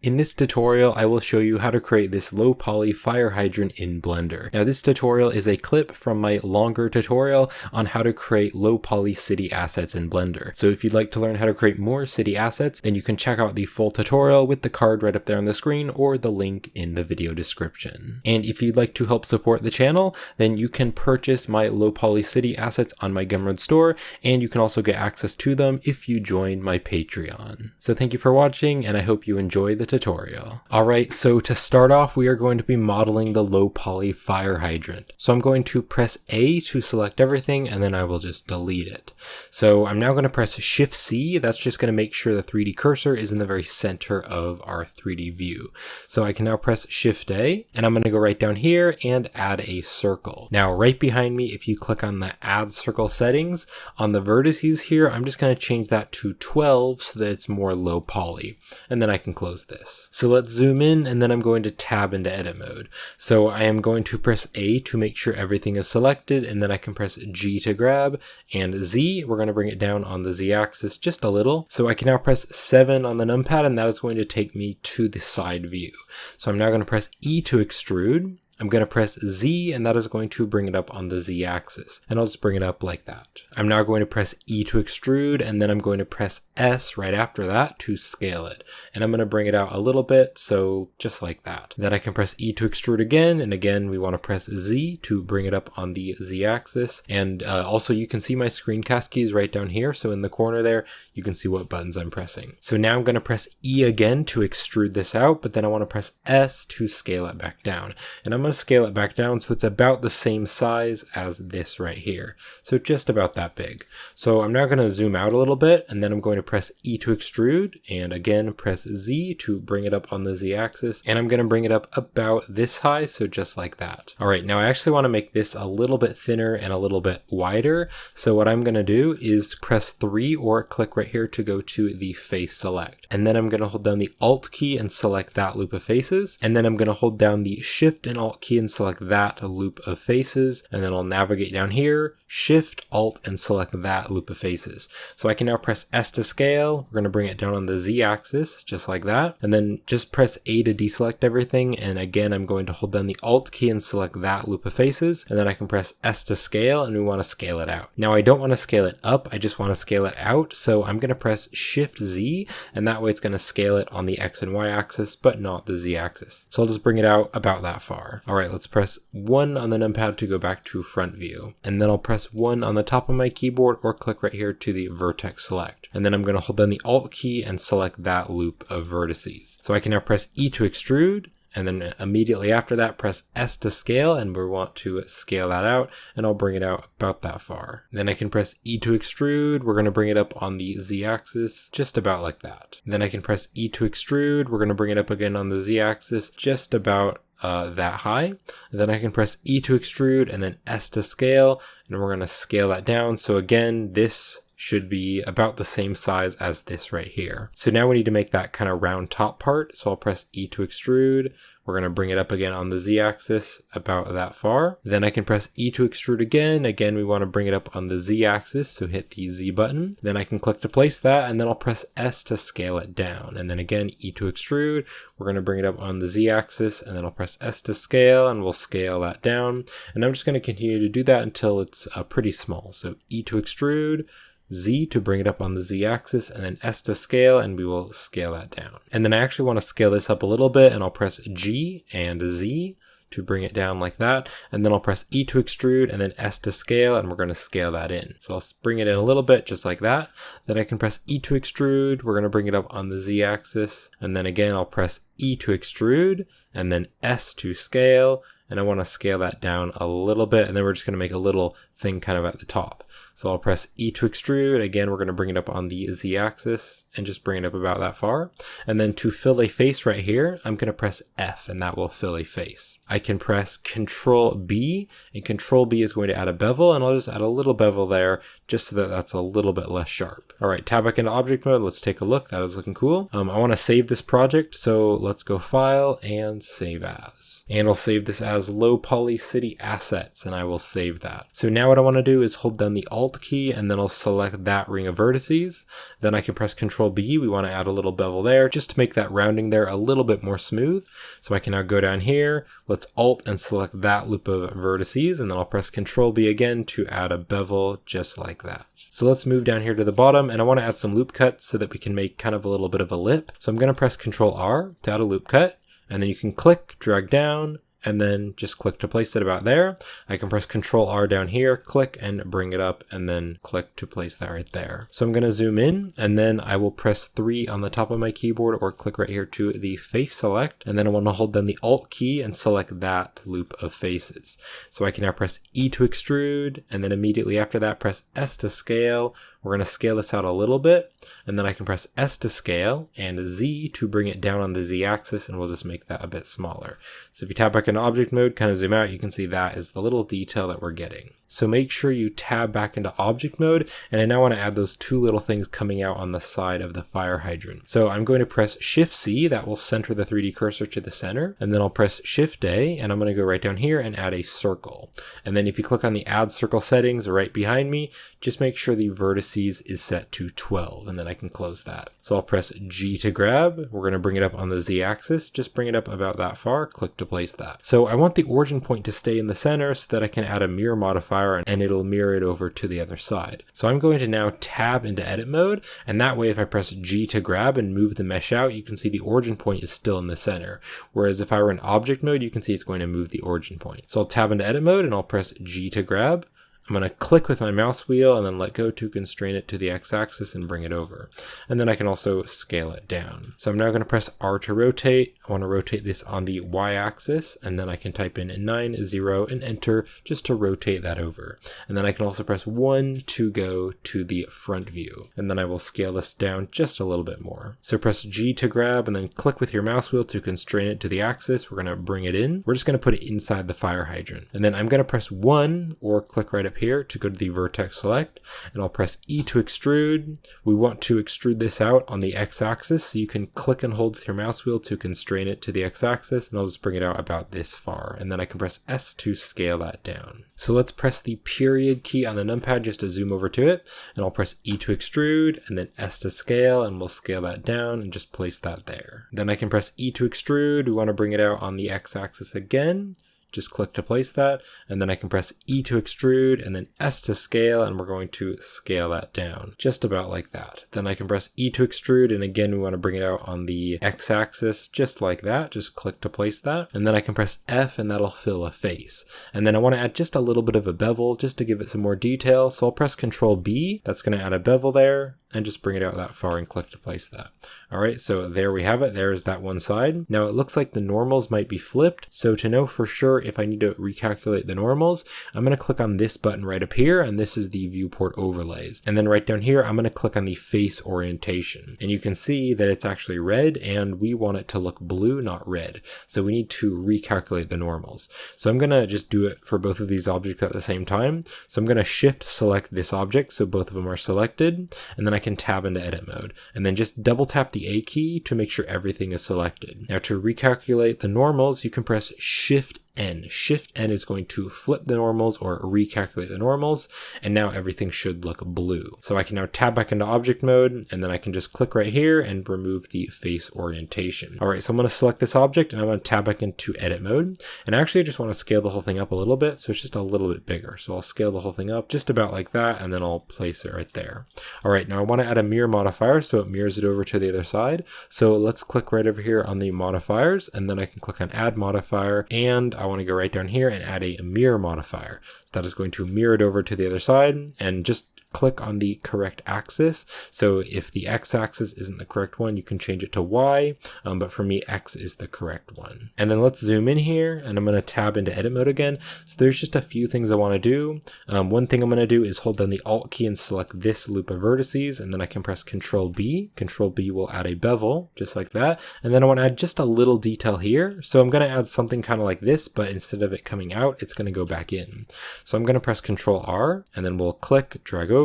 In this tutorial, I will show you how to create this low poly fire hydrant in Blender. Now this tutorial is a clip from my longer tutorial on how to create low poly city assets in Blender. So if you'd like to learn how to create more city assets, then you can check out the full tutorial with the card right up there on the screen or the link in the video description. And if you'd like to help support the channel, then you can purchase my low poly city assets on my Gumroad store, and you can also get access to them if you join my Patreon. So thank you for watching, and I hope you enjoy the tutorial. Alright, so to start off, we are going to be modeling the low poly fire hydrant. So I'm going to press A to select everything, and then I will just delete it. So I'm now going to press Shift C. That's just going to make sure the 3D cursor is in the very center of our 3D view. So I can now press Shift A, and I'm going to go right down here and add a circle. Now right behind me, if you click on the add circle settings, on the vertices here, I'm just going to change that to 12 so that it's more low poly. And then I can close this. So let's zoom in, and then I'm going to tab into edit mode. So I am going to press A to make sure everything is selected, and then I can press G to grab, and Z, we're going to bring it down on the Z axis just a little. So I can now press 7 on the numpad, and that is going to take me to the side view. So I'm now going to press E to extrude. I'm going to press Z, and that is going to bring it up on the Z axis, and I'll just bring it up like that. I'm now going to press E to extrude, and then I'm going to press S right after that to scale it, and I'm going to bring it out a little bit, so just like that. Then I can press E to extrude again, and again we want to press Z to bring it up on the Z axis, and also you can see my screencast keys right down here, so in the corner there you can see what buttons I'm pressing. So now I'm going to press E again to extrude this out, but then I want to press S to scale it back down, and I'm going to scale it back down so it's about the same size as this right here, so just about that big. So I'm now going to zoom out a little bit, and then I'm going to press E to extrude, and again press Z to bring it up on the Z axis, and I'm going to bring it up about this high, so just like that. Alright, now I actually want to make this a little bit thinner and a little bit wider, so what I'm going to do is press 3 or click right here to go to the face select, and then I'm going to hold down the Alt key and select that loop of faces, and then I'm going to hold down the Shift and Alt key and select that loop of faces, and then I'll navigate down here, Shift, Alt, and select that loop of faces. So I can now press S to scale. We're going to bring it down on the Z axis, just like that, and then just press A to deselect everything, and again I'm going to hold down the Alt key and select that loop of faces, and then I can press S to scale, and we want to scale it out. Now I don't want to scale it up, I just want to scale it out, so I'm going to press Shift Z, and that way it's going to scale it on the X and Y axis, but not the Z axis. So I'll just bring it out about that far. Alright, let's press 1 on the numpad to go back to front view, and then I'll press 1 on the top of my keyboard or click right here to the vertex select, and then I'm going to hold down the Alt key and select that loop of vertices. So I can now press E to extrude, and then immediately after that press S to scale, and we want to scale that out, and I'll bring it out about that far. Then I can press E to extrude, we're going to bring it up on the Z axis just about like that. Then I can press E to extrude, we're going to bring it up again on the Z axis just about that high. And then I can press E to extrude and then S to scale, and we're going to scale that down. So again, this should be about the same size as this right here. So now we need to make that kind of round top part. So I'll press E to extrude. We're going to bring it up again on the Z axis about that far. Then I can press E to extrude again. Again, we want to bring it up on the Z axis, so hit the Z button. Then I can click to place that, and then I'll press S to scale it down. And then again, E to extrude. We're going to bring it up on the Z axis, and then I'll press S to scale, and we'll scale that down. And I'm just going to continue to do that until it's pretty small. So E to extrude, Z to bring it up on the Z axis, and then S to scale, and we will scale that down. And then I actually want to scale this up a little bit, and I'll press G and Z to bring it down like that, and then I'll press E to extrude and then S to scale, and we're going to scale that in. So I'll bring it in a little bit just like that. Then I can press E to extrude, we're going to bring it up on the Z axis, and then again I'll press E to extrude and then S to scale, and I want to scale that down a little bit, and then we're just going to make a little thing kind of at the top. So I'll press E to extrude, again we're going to bring it up on the Z axis and just bring it up about that far. And then to fill a face right here, I'm going to press F, and that will fill a face. I can press Control B, and Control B is going to add a bevel, and I'll just add a little bevel there just so that that's a little bit less sharp. Alright, tab back into object mode, let's take a look, that is looking cool. I want to save this project, so let's go File and Save As. And I'll save this as as low poly city assets, and I will save that. So now what I want to do is hold down the Alt key, and then I'll select that ring of vertices. Then I can press Ctrl B. We want to add a little bevel there just to make that rounding there a little bit more smooth. So I can now go down here, let's Alt and select that loop of vertices, and then I'll press Ctrl B again to add a bevel just like that. So let's move down here to the bottom, and I want to add some loop cuts so that we can make kind of a little bit of a lip. So I'm going to press Ctrl R to add a loop cut, and then you can click, drag down, and then just click to place it about there. I can press Ctrl R down here, click and bring it up, and then click to place that right there. So I'm going to zoom in, and then I will press 3 on the top of my keyboard, or click right here to the face select, and then I want to hold down the Alt key and select that loop of faces. So I can now press E to extrude, and then immediately after that press S to scale. We're going to scale this out a little bit, and then I can press S to scale and Z to bring it down on the Z axis, and we'll just make that a bit smaller. So if you tap back into object mode, kind of zoom out, you can see that is the little detail that we're getting. So make sure you tab back into object mode, and I now want to add those two little things coming out on the side of the fire hydrant. So I'm going to press Shift C, that will center the 3D cursor to the center, and then I'll press Shift A, and I'm going to go right down here and add a circle. And then if you click on the add circle settings right behind me, just make sure the vertices is set to 12, and then I can close that. So I'll press G to grab, we're going to bring it up on the Z axis, just bring it up about that far, click to place that. So I want the origin point to stay in the center so that I can add a mirror modifier, and it'll mirror it over to the other side. So I'm going to now tab into edit mode, and that way if I press G to grab and move the mesh out, you can see the origin point is still in the center. Whereas if I were in object mode, you can see it's going to move the origin point. So I'll tab into edit mode, and I'll press G to grab. I'm going to click with my mouse wheel and then let go to constrain it to the x-axis and bring it over. And then I can also scale it down. So I'm now going to press R to rotate. I want to rotate this on the y-axis, and then I can type in 9, 0, and enter just to rotate that over. And then I can also press 1 to go to the front view. And then I will scale this down just a little bit more. So press G to grab, and then click with your mouse wheel to constrain it to the axis. We're going to bring it in. We're just going to put it inside the fire hydrant. And then I'm going to press 1 or click right up here to go to the vertex select, and I'll press E to extrude. We want to extrude this out on the x-axis, so you can click and hold with your mouse wheel to constrain it to the x-axis, and I'll just bring it out about this far, and then I can press S to scale that down. So let's press the period key on the numpad just to zoom over to it, and I'll press E to extrude and then S to scale, and we'll scale that down and just place that there. Then I can press E to extrude. We want to bring it out on the x-axis again. Just click to place that, and then I can press E to extrude and then S to scale, and we're going to scale that down just about like that. Then I can press E to extrude, and again we want to bring it out on the x-axis just like that. Just click to place that, and then I can press F, and that'll fill a face. And then I want to add just a little bit of a bevel just to give it some more detail, so I'll press Ctrl B. That's going to add a bevel there, and just bring it out that far and click to place that. Alright, so there we have it. There's that one side. Now it looks like the normals might be flipped, so to know for sure if I need to recalculate the normals, I'm going to click on this button right up here, and this is the viewport overlays. And then right down here, I'm going to click on the face orientation. And you can see that it's actually red, and we want it to look blue, not red. So we need to recalculate the normals. So I'm going to just do it for both of these objects at the same time. So I'm going to shift select this object so both of them are selected, and then I can tab into edit mode, and then just double tap the A key to make sure everything is selected. Now to recalculate the normals, you can press Shift N. Shift N is going to flip the normals or recalculate the normals, and now everything should look blue. So I can now tab back into object mode, and then I can just click right here and remove the face orientation. Alright, so I'm going to select this object, and I'm going to tab back into edit mode, and actually I just want to scale the whole thing up a little bit, so it's just a little bit bigger. So I'll scale the whole thing up just about like that, and then I'll place it right there. Alright, now I want to add a mirror modifier, so it mirrors it over to the other side. So let's click right over here on the modifiers, and then I can click on add modifier, and I want to go right down here and add a mirror modifier. So that is going to mirror it over to the other side, and just click on the correct axis. So if the x-axis isn't the correct one, you can change it to y, but for me, x is the correct one. And then let's zoom in here, and I'm going to tab into edit mode again. So there's just a few things I want to do. One thing I'm going to do is hold down the Alt key and select this loop of vertices, and then I can press Ctrl B. Ctrl B will add a bevel, just like that. And then I want to add just a little detail here. So I'm going to add something kind of like this, but instead of it coming out, it's going to go back in. So I'm going to press Ctrl R, and then we'll click, drag over,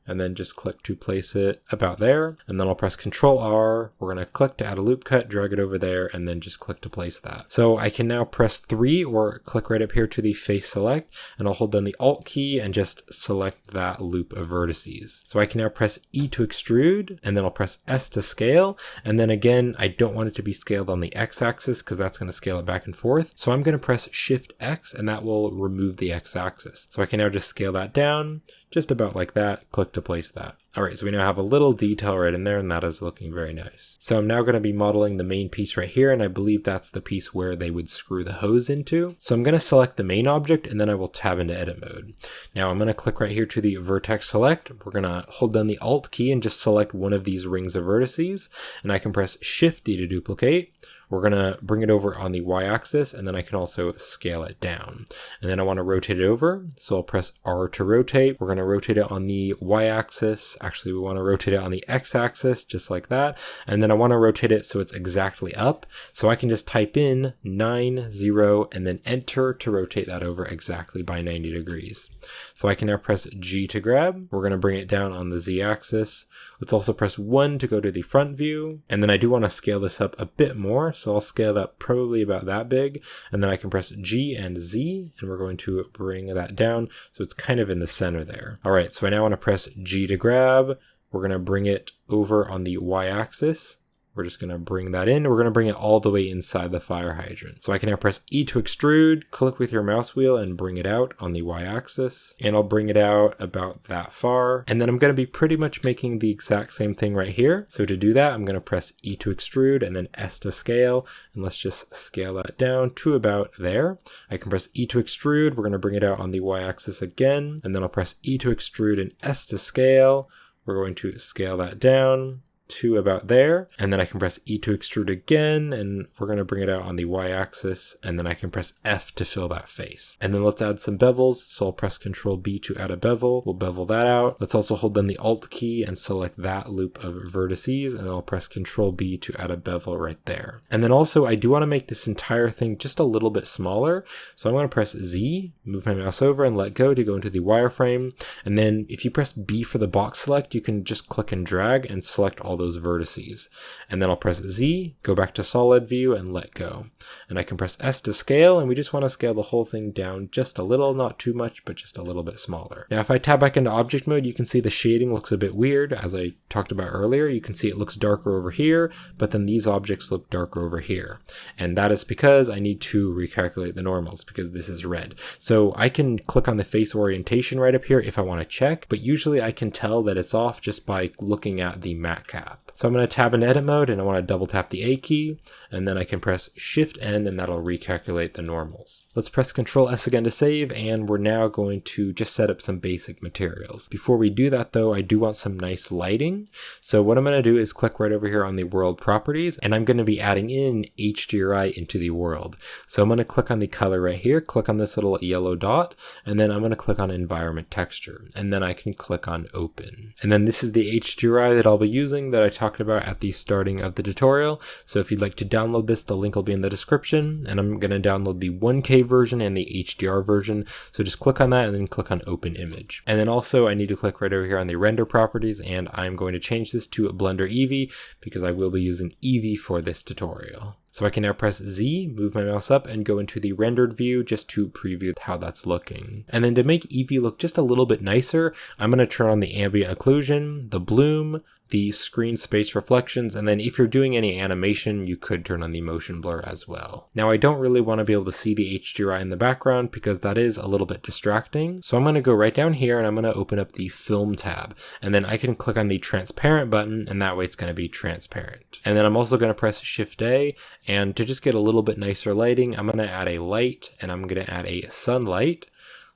and then just click to place it about there. And then I'll press Control R. We're going to click to add a loop cut, drag it over there, and then just click to place that. So I can now press 3 or click right up here to the face select, and I'll hold down the Alt key and just select that loop of vertices. So I can now press E to extrude, and then I'll press S to scale. And then again, I don't want it to be scaled on the X axis because that's going to scale it back and forth. So I'm going to press Shift X, and that will remove the X axis. So I can now just scale that down just about like that, click to place that. All right, so we now have a little detail right in there, and that is looking very nice. So I'm now going to be modeling the main piece right here, and I believe that's the piece where they would screw the hose into. So I'm going to select the main object, and then I will tab into edit mode. Now I'm going to click right here to the vertex select. We're going to hold down the Alt key and just select one of these rings of vertices, and I can press Shift D to duplicate. We're going to bring it over on the Y-axis, and then I can also scale it down. And then I want to rotate it over, so I'll press R to rotate. We're going to rotate it on the Y-axis. Actually, we want to rotate it on the X-axis, just like that. And then I want to rotate it so it's exactly up. So I can just type in 9, 0, and then Enter to rotate that over exactly by 90 degrees. So I can now press G to grab. We're going to bring it down on the Z-axis. Let's also press 1 to go to the front view. And then I do want to scale this up a bit more. So I'll scale that probably about that big. And then I can press G and Z, and we're going to bring that down so it's kind of in the center there. All right, so I now want to press G to grab. We're going to bring it over on the Y-axis. We're just going to bring that in. We're going to bring it all the way inside the fire hydrant. So I can now press E to extrude, click with your mouse wheel and bring it out on the Y-axis. And I'll bring it out about that far. And then I'm going to be pretty much making the exact same thing right here. So to do that, I'm going to press E to extrude and then S to scale. And let's just scale that down to about there. I can press E to extrude. We're going to bring it out on the Y-axis again. And then I'll press E to extrude and S to scale. We're going to scale that down to about there, and then I can press E to extrude again, and we're going to bring it out on the Y-axis, and then I can press F to fill that face. And then let's add some bevels, so I'll press Control B to add a bevel. We'll bevel that out. Let's also hold down the Alt key and select that loop of vertices, and then I'll press Control B to add a bevel right there. And then also I do want to make this entire thing just a little bit smaller, so I'm going to press Z, move my mouse over and let go to go into the wireframe, and then if you press B for the box select, you can just click and drag and select all those vertices. And then I'll press Z, go back to solid view and let go. And I can press S to scale, and we just want to scale the whole thing down just a little, not too much, but just a little bit smaller. Now if I tab back into object mode, you can see the shading looks a bit weird. As I talked about earlier, you can see it looks darker over here, but then these objects look darker over here. And that is because I need to recalculate the normals because this is red. So I can click on the face orientation right up here if I want to check, but usually I can tell that it's off just by looking at the matte cap. So I'm going to tab in edit mode, and I want to double tap the A key, and then I can press Shift N, and that'll recalculate the normals. Let's press Control S again to save, and we're now going to just set up some basic materials. Before we do that though, I do want some nice lighting. So what I'm going to do is click right over here on the world properties, and I'm going to be adding in HDRI into the world. So I'm going to click on the color right here, click on this little yellow dot, and then I'm going to click on environment texture, and then I can click on open. And then this is the HDRI that I'll be using that I talked about at the starting of the tutorial. So if you'd like to download this, the link will be in the description, and I'm going to download the 1K version and the HDR version. So just click on that and then click on open image. And then also I need to click right over here on the render properties, and I'm going to change this to Blender Eevee because I will be using Eevee for this tutorial. So I can now press Z, move my mouse up, and go into the rendered view just to preview how that's looking. And then to make Eevee look just a little bit nicer, I'm going to turn on the ambient occlusion, the bloom, the screen space reflections, and then if you're doing any animation, you could turn on the motion blur as well. Now I don't really want to be able to see the HDRI in the background because that is a little bit distracting. So I'm going to go right down here and I'm going to open up the film tab, and then I can click on the transparent button, and that way it's going to be transparent. And then I'm also going to press Shift A, and to just get a little bit nicer lighting, I'm going to add a light, and I'm going to add a sunlight.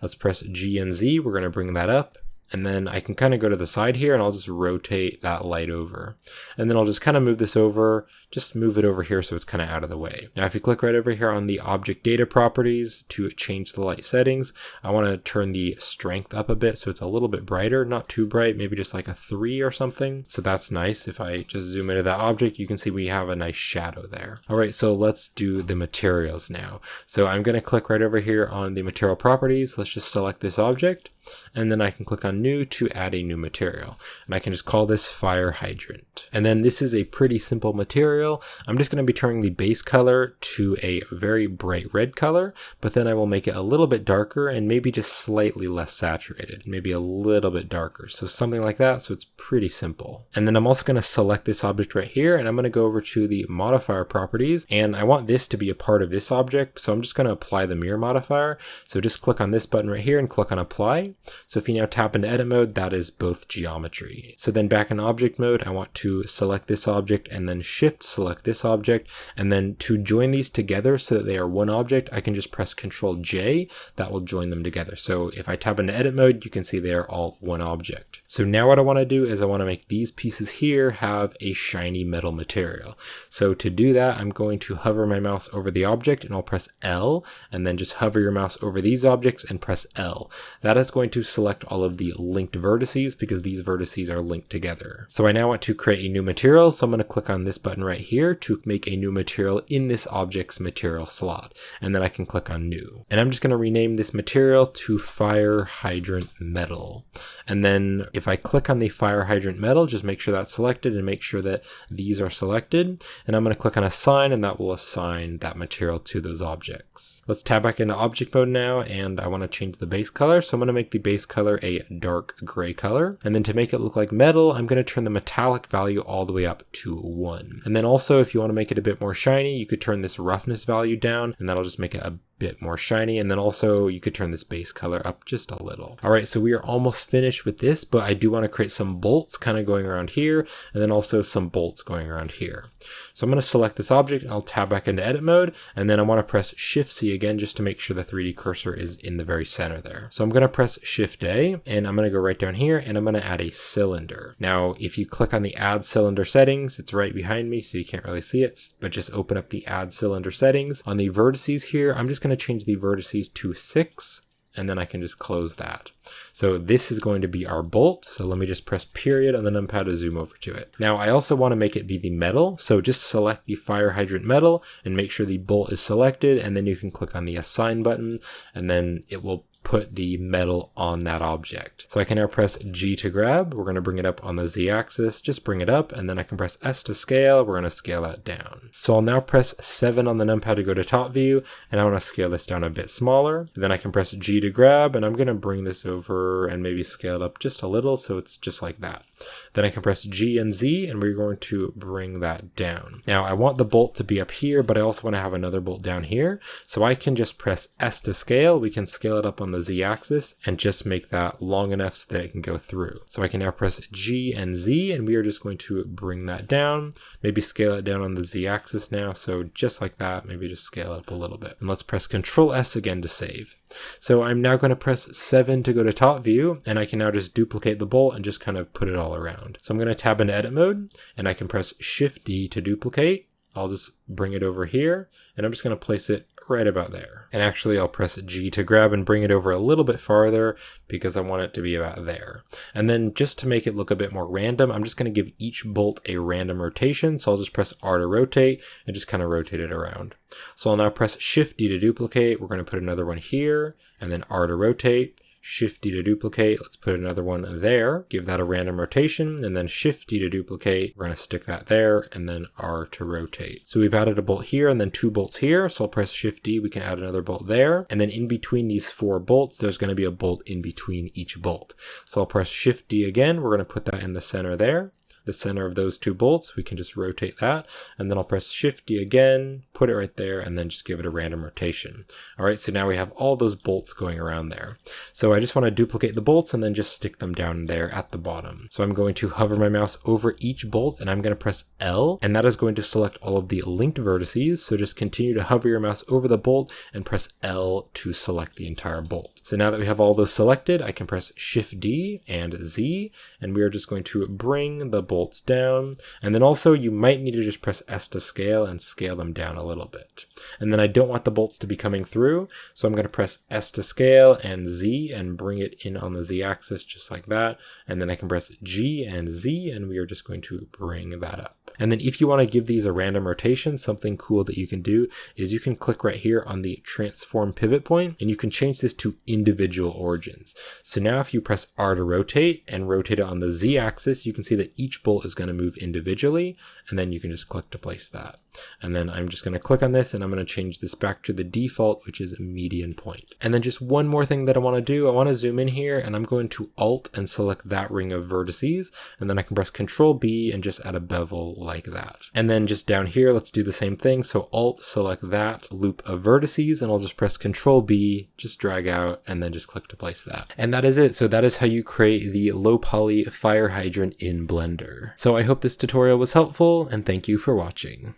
Let's press G and Z, we're going to bring that up. And then I can kind of go to the side here and I'll just rotate that light over. And then I'll just kind of move this over just move it over here so it's kind of out of the way. Now if you click right over here on the object data properties to change the light settings, I want to turn the strength up a bit so it's a little bit brighter, not too bright, maybe just like a 3 or something. So that's nice. If I just zoom into that object, you can see we have a nice shadow there. All right, so let's do the materials now. So I'm going to click right over here on the material properties. Let's just select this object, and then I can click on new to add a new material, and I can just call this fire hydrant. And then this is a pretty simple material. I'm just going to be turning the base color to a very bright red color, but then I will make it a little bit darker and maybe just slightly less saturated, maybe a little bit darker. So something like that. So it's pretty simple. And then I'm also going to select this object right here, and I'm going to go over to the modifier properties, and I want this to be a part of this object. So I'm just going to apply the mirror modifier. So just click on this button right here and click on apply. So if you now tap into edit mode, that is both geometry. So then back in object mode, I want to select this object and then shift select this object. And then to join these together so that they are one object, I can just press Ctrl J. That will join them together. So if I tap into edit mode, you can see they are all one object. So now what I want to do is I want to make these pieces here have a shiny metal material. So to do that, I'm going to hover my mouse over the object and I'll press L, and then just hover your mouse over these objects and press L. That is going to select all of the linked vertices because these vertices are linked together. So I now want to create a new material. So I'm going to click on this button right here to make a new material in this object's material slot. And then I can click on new. And I'm just going to rename this material to fire hydrant metal. And then if I click on the fire hydrant metal, just make sure that's selected and make sure that these are selected. And I'm going to click on assign, and that will assign that material to those objects. Let's tab back into object mode now, and I want to change the base color. So I'm going to make the base color a dark gray color. And then to make it look like metal, I'm going to turn the metallic value all the way up to 1. And then also, if you want to make it a bit more shiny, you could turn this roughness value down, and that'll just make it a bit more shiny. And then also you could turn this base color up just a little. All right, so we are almost finished with this, but I do want to create some bolts kind of going around here, and then also some bolts going around here. So I'm going to select this object and I'll tab back into edit mode, and then I want to press Shift C again just to make sure the 3D cursor is in the very center there. So I'm going to press Shift A, and I'm going to go right down here and I'm going to add a cylinder. Now, if you click on the add cylinder settings, it's right behind me, so you can't really see it, but just open up the add cylinder settings. On the vertices here, I'm just going to change the vertices to 6, and then I can just close that. So this is going to be our bolt. So let me just press period on the numpad to zoom over to it. Now I also want to make it be the metal. So just select the fire hydrant metal and make sure the bolt is selected, and then you can click on the assign button, and then it will put the metal on that object. So I can now press G to grab. We're going to bring it up on the Z axis, just bring it up, and then I can press S to scale. We're going to scale that down. So I'll now press 7 on the numpad to go to top view, and I want to scale this down a bit smaller. And then I can press G to grab, and I'm going to bring this over and maybe scale it up just a little so it's just like that. Then I can press G and Z, and we're going to bring that down. Now I want the bolt to be up here, but I also want to have another bolt down here. So I can just press S to scale. We can scale it up on the Z axis and just make that long enough so that it can go through. So I can now press G and Z, and we are just going to bring that down, maybe scale it down on the Z axis now. So just like that, maybe just scale it up a little bit. And let's press Control S again to save. So I'm now going to press 7 to go to top view, and I can now just duplicate the bolt and just kind of put it all around. So I'm going to tab into edit mode, and I can press Shift D to duplicate. I'll just bring it over here, and I'm just going to place it right about there. And actually I'll press G to grab and bring it over a little bit farther because I want it to be about there. And then just to make it look a bit more random, I'm just going to give each bolt a random rotation. So I'll just press R to rotate and just kind of rotate it around. So I'll now press Shift D to duplicate. We're going to put another one here, and then R to rotate. Shift D to duplicate. Let's put another one there. Give that a random rotation, and then Shift D to duplicate. We're going to stick that there, and then R to rotate. So we've added a bolt here and then 2 bolts here. So I'll press Shift D. We can add another bolt there. And then in between these 4 bolts, there's going to be a bolt in between each bolt. So I'll press Shift D again. We're going to put that in the center there. The center of those 2 bolts, we can just rotate that, and then I'll press Shift D again, put it right there, and then just give it a random rotation. All right, so now we have all those bolts going around there. So I just want to duplicate the bolts and then just stick them down there at the bottom. So I'm going to hover my mouse over each bolt, and I'm going to press L, and that is going to select all of the linked vertices. So just continue to hover your mouse over the bolt and press L to select the entire bolt. So now that we have all those selected, I can press Shift D and Z, and we are just going to bring the bolt bolts down. And then also you might need to just press S to scale and scale them down a little bit. And then I don't want the bolts to be coming through, so I'm going to press S to scale and Z and bring it in on the Z axis just like that. And then I can press G and Z, and we are just going to bring that up. And then if you want to give these a random rotation, something cool that you can do is you can click right here on the transform pivot point, and you can change this to individual origins. So now if you press R to rotate and rotate it on the Z axis, you can see that each bolt is going to move individually, and then you can just click to place that. And then I'm just going to click on this, and I'm going to change this back to the default, which is a median point. And then just one more thing that I want to do, I want to zoom in here, and I'm going to Alt and select that ring of vertices, and then I can press Control B and just add a bevel like that. And then just down here, let's do the same thing. So Alt, select that loop of vertices, and I'll just press Control B, just drag out, and then just click to place that. And that is it. So that is how you create the low poly fire hydrant in Blender. So I hope this tutorial was helpful, and thank you for watching.